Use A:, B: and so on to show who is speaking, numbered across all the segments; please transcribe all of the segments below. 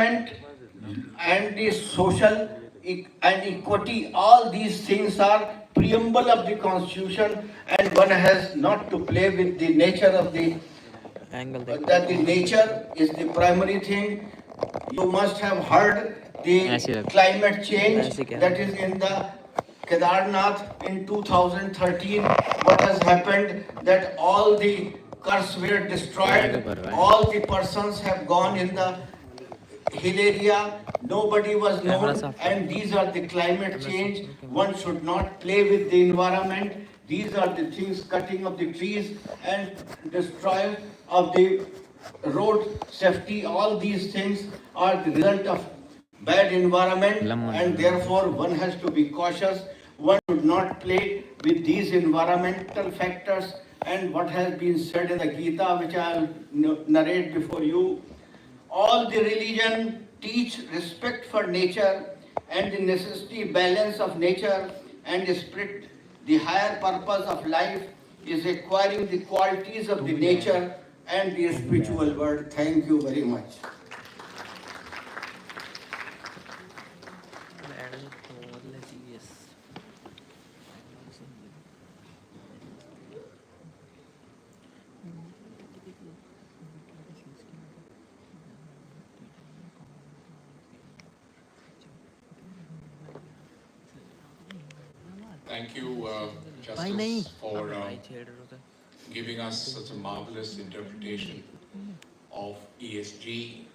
A: and the social and equity, all these things are preamble of the constitution, and one has not to play with the nature of the that the nature is the primary thing. You must have heard the climate change that is in the Kedarnath in 2013. What has happened, that all the cars were destroyed, all the persons have gone in the hill area, nobody was known, and these are the climate change. One should not play with the environment. These are the things, cutting of the trees and destroy of the road safety. All these things are the result of bad environment, and therefore one has to be cautious. One should not play with these environmental factors. And what has been said in the Gita, which I will narrate before you, all the religion teach respect for nature and the necessity balance of nature and spirit. The higher purpose of life is acquiring the qualities of the nature and the spiritual world. Thank you very much.
B: Thank you, Justice, for giving us such a marvelous interpretation of ESG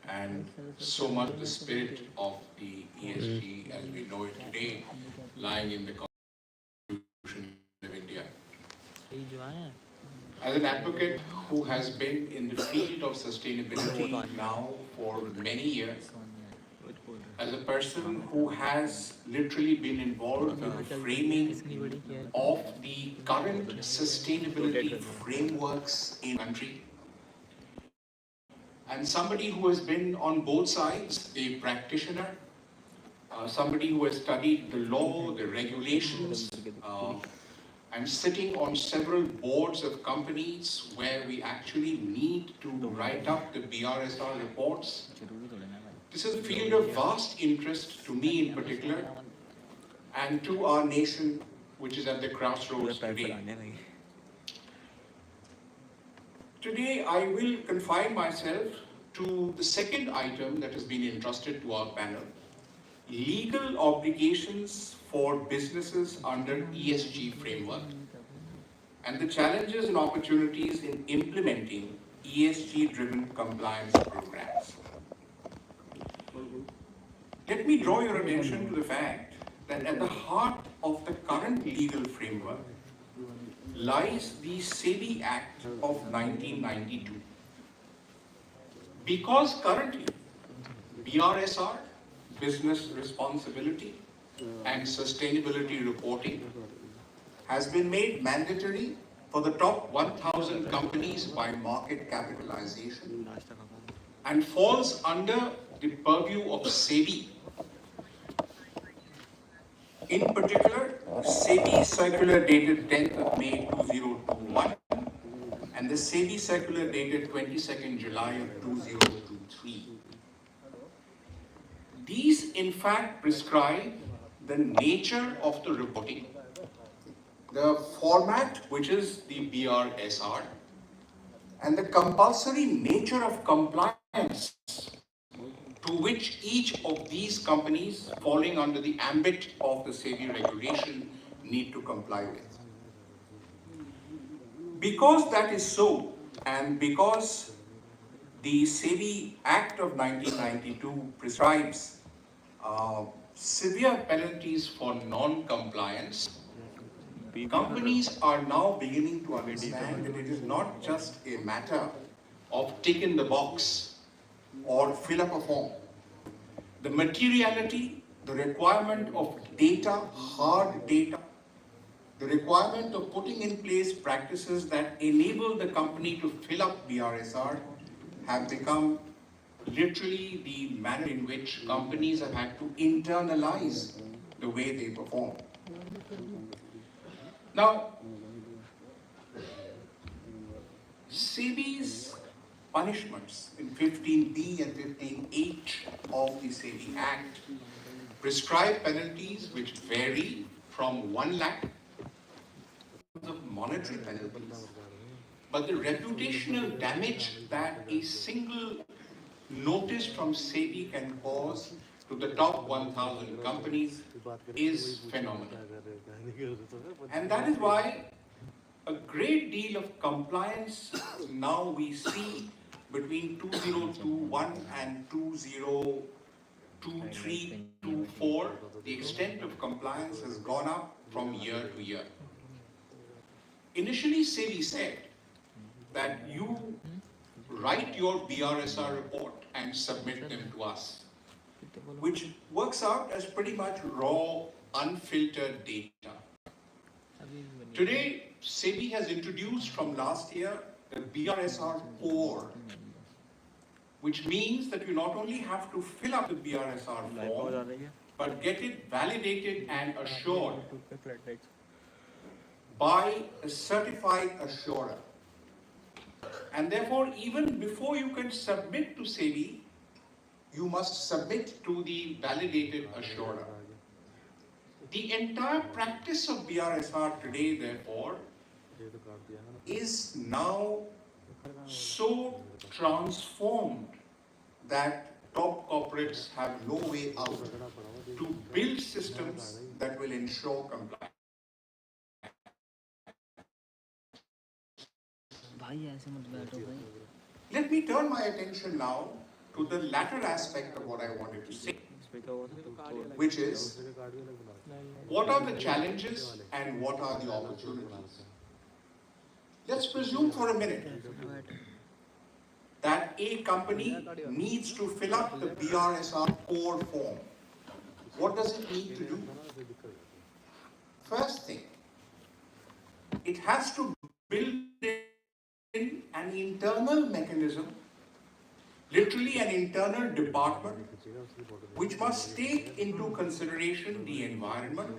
B: and so much the spirit of the ESG as we know it today lying in the Constitution of India. As an advocate who has been in the field of sustainability now for many years, as a person who has literally been involved in the framing of the current sustainability frameworks in the country, and somebody who has been on both sides, a practitioner, somebody who has studied the law, the regulations, and sitting on several boards of companies where we actually need to write up the BRSR reports. This is a field of vast interest to me in particular, and to our nation, which is at the crossroads today. Today, I will confine myself to the second item that has been entrusted to our panel: legal obligations for businesses under ESG framework, and the challenges and opportunities in implementing ESG-driven compliance programs. Let me draw your attention to the fact that at the heart of the current legal framework lies the SEBI Act of 1992. Because currently BRSR, business responsibility and sustainability reporting, has been made mandatory for the top 1,000 companies by market capitalization and falls under the purview of SEBI. In particular, SEBI circular dated 10th of May 2021 and the SEBI circular dated 22nd July of 2023. These in fact prescribe the nature of the reporting, the format, which is the BRSR, and the compulsory nature of compliance to which each of these companies falling under the ambit of the SEBI regulation need to comply with. Because that is so, and because the SEBI Act of 1992 prescribes severe penalties for non-compliance, companies are now beginning to understand that it is not just a matter of tick in the box or fill up a form. The materiality, the requirement of data, hard data, the requirement of putting in place practices that enable the company to fill up BRSR have become literally the manner in which companies have had to internalize the way they perform. Now, SEBI's punishments in 15B and 15H of the SEBI Act prescribe penalties which vary from 1 lakh of monetary penalties, but the reputational damage that a single notice from SEBI can cause to the top 1,000 companies is phenomenal. And that is why a great deal of compliance now we see between 2021 and 2023, 24, the extent of compliance has gone up from year to year. Initially, SEBI said that you write your BRSR report and submit them to us, which works out as pretty much raw, unfiltered data. Today, SEBI has introduced from last year the BRSR core, which means that you not only have to fill up the BRSR form, but get it validated and assured by a certified assurer. And therefore, even before you can submit to SEBI, you must submit to the validated assurer. The entire practice of BRSR today, therefore, is now so transformed that top corporates have no way out to build systems that will ensure compliance. Let me turn my attention now to the latter aspect of what I wanted to say, which is, what are the challenges and what are the opportunities? Let's presume for a minute that a company needs to fill up the BRSR core form. What does it need to do? First thing, it has to build in an internal mechanism, literally an internal department, which must take into consideration the environment,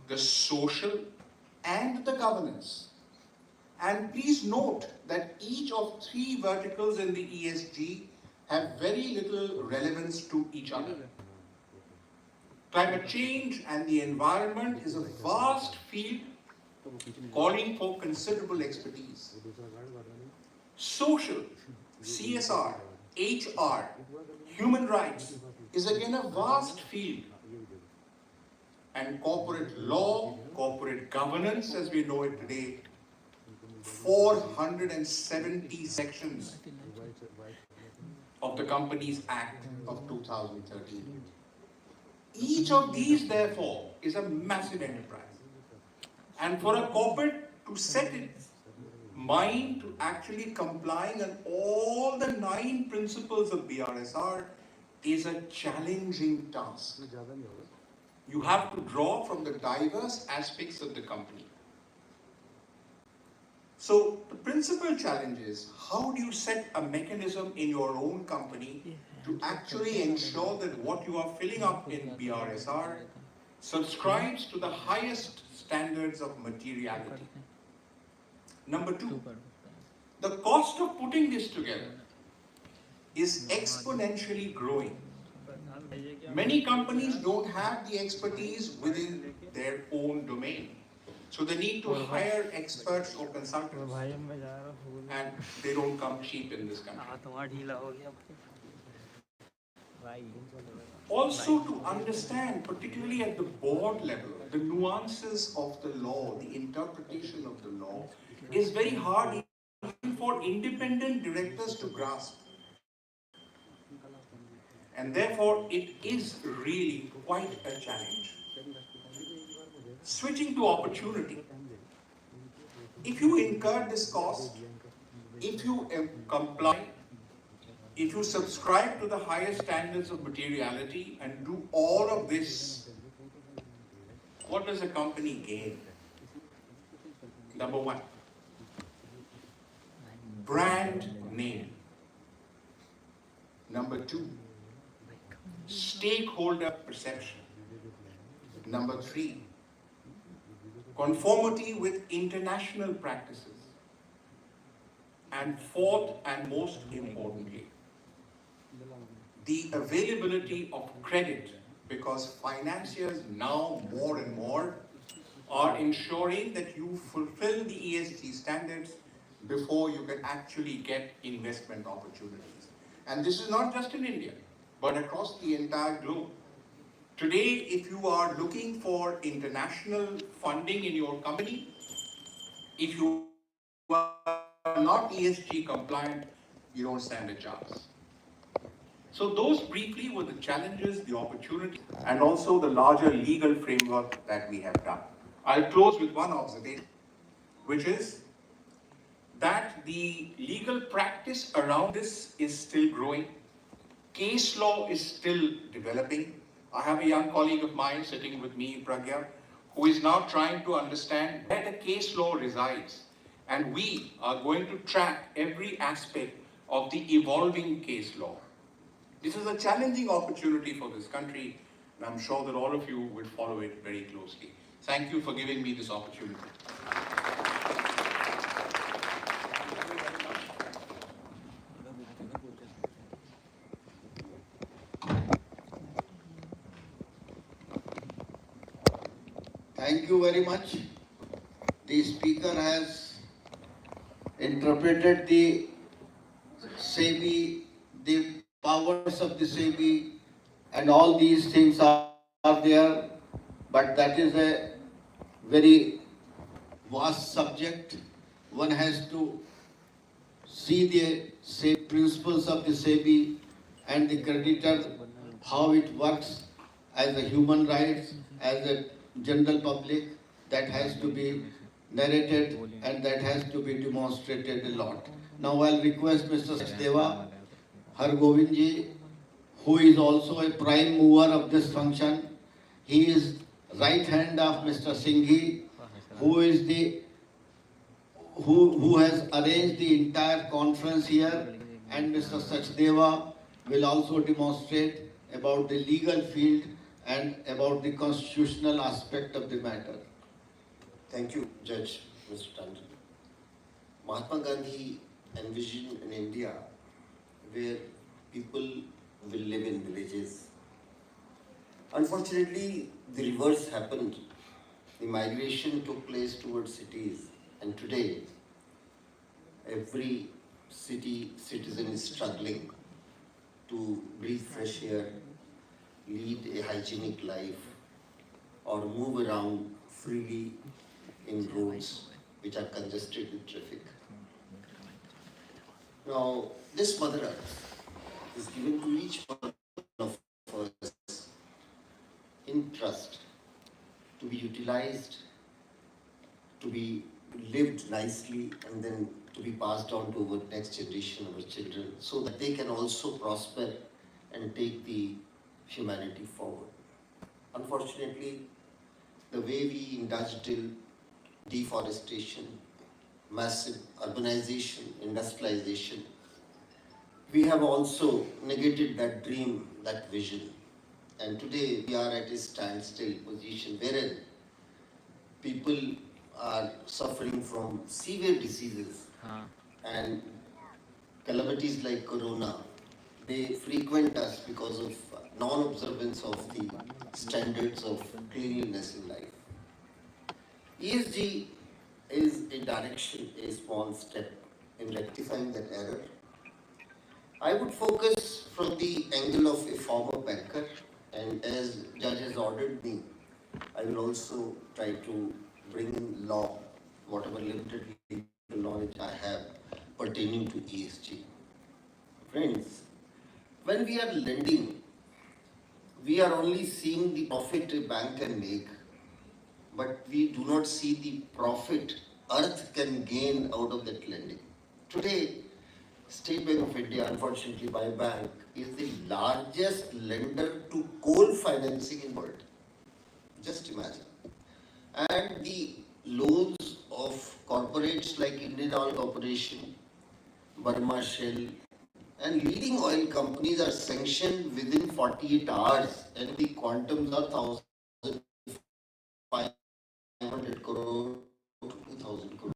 B: the social, and the governance. And please note that each of 3 verticals in the ESG have very little relevance to each other. Climate change and the environment is a vast field calling for considerable expertise. Social, CSR, HR, human rights is again a vast field. And corporate law, corporate governance as we know it today, 470 sections of the Companies Act of 2013. Each of these, therefore, is a massive enterprise. And for a corporate to set its mind to actually complying on all the 9 principles of BRSR is a challenging task. You have to draw from the diverse aspects of the company. So the principal challenge is, how do you set a mechanism in your own company to actually ensure that what you are filling up in BRSR subscribes to the highest standards of materiality? Number 2, the cost of putting this together is exponentially growing. Many companies don't have the expertise within their own domain. So they need to hire experts or consultants, and they don't come cheap in this country. Also, to understand, particularly at the board level, the nuances of the law, the interpretation of the law, is very hard even for independent directors to grasp. And therefore, it is really quite a challenge. Switching to opportunity. If you incur this cost, if you comply, if you subscribe to the highest standards of materiality and do all of this, what does a company gain? Number 1, brand name. Number 2, stakeholder perception. Number 3, conformity with international practices. And 4th and most importantly, the availability of credit, because financiers now more and more are ensuring that you fulfill the ESG standards before you can actually get investment opportunities. And this is not just in India, but across the entire globe. Today, if you are looking for international funding in your company, if you are not ESG compliant, you don't stand a chance. So those briefly were the challenges, the opportunities, and also the larger legal framework that we have done. I'll close with one observation, which is that the legal practice around this is still growing. Case law is still developing. I have a young colleague of mine sitting with me, Pragya, who is now trying to understand where the case law resides. And we are going to track every aspect of the evolving case law. This is a challenging opportunity for this country, and I'm sure that all of you will follow it very closely. Thank you for giving me this opportunity.
A: Thank you very much. The speaker has interpreted the 𝐶𝐵, the powers of the 𝐶𝐵, and all these things are there, but that is a very vast subject. One has to see the principles of the 𝐶𝐵 and the creditor, how it works as a human rights, as a general public. That has to be narrated and that has to be demonstrated a lot. Now I'll request Mr. 𝐒𝐻𝐵𝐿, who is also a prime mover of this function. He is right hand of Mr. Singhi, who is who has arranged the entire conference here, and Mr. 𝐶𝐻𝐵𝐿 will also demonstrate about the legal field and about the constitutional aspect of the matter.
C: Thank you, Judge Mr. Tandon. Mahatma Gandhi envisioned an India where people will live in villages. Unfortunately, the reverse happened. The migration took place towards cities, and today every citizen is struggling to breathe fresh air, lead a hygienic life, or move around freely in roads which are congested with traffic. Now, this Mother Earth is given to each one of us in trust to be utilized, to be lived nicely, and then to be passed on to our next generation, our children, so that they can also prosper and take the humanity forward. Unfortunately, the way we indulged in deforestation, massive urbanization, industrialization, we have also negated that dream, that vision. And today we are at a standstill position wherein people are suffering from severe diseases and calamities like corona. They frequent us because of non-observance of the standards of cleanliness in life. ESG is a direction, a small step in rectifying that error. I would focus from the angle of a former banker, and as Judge has ordered me, I will also try to bring in law, whatever limited legal knowledge I have pertaining to ESG. Friends, when we are lending, we are only seeing the profit a bank can make, but we do not see the profit earth can gain out of that lending. Today, State Bank of India, unfortunately my bank, is the largest lender to coal financing in the world. Just imagine. And the loans of corporates like Indian Oil Corporation, Burma Shell, and leading oil companies are sanctioned within 48 hours, and the quantums are 1,500 crore to 2,000 crore.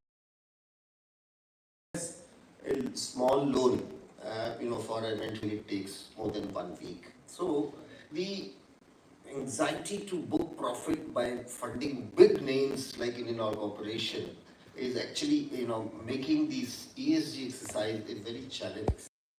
C: A small loan for an interview it takes more than 1 week. So the anxiety to book profit by funding big names like Indian Oil Corporation is actually, making these ESG exercise a very challenging exercise.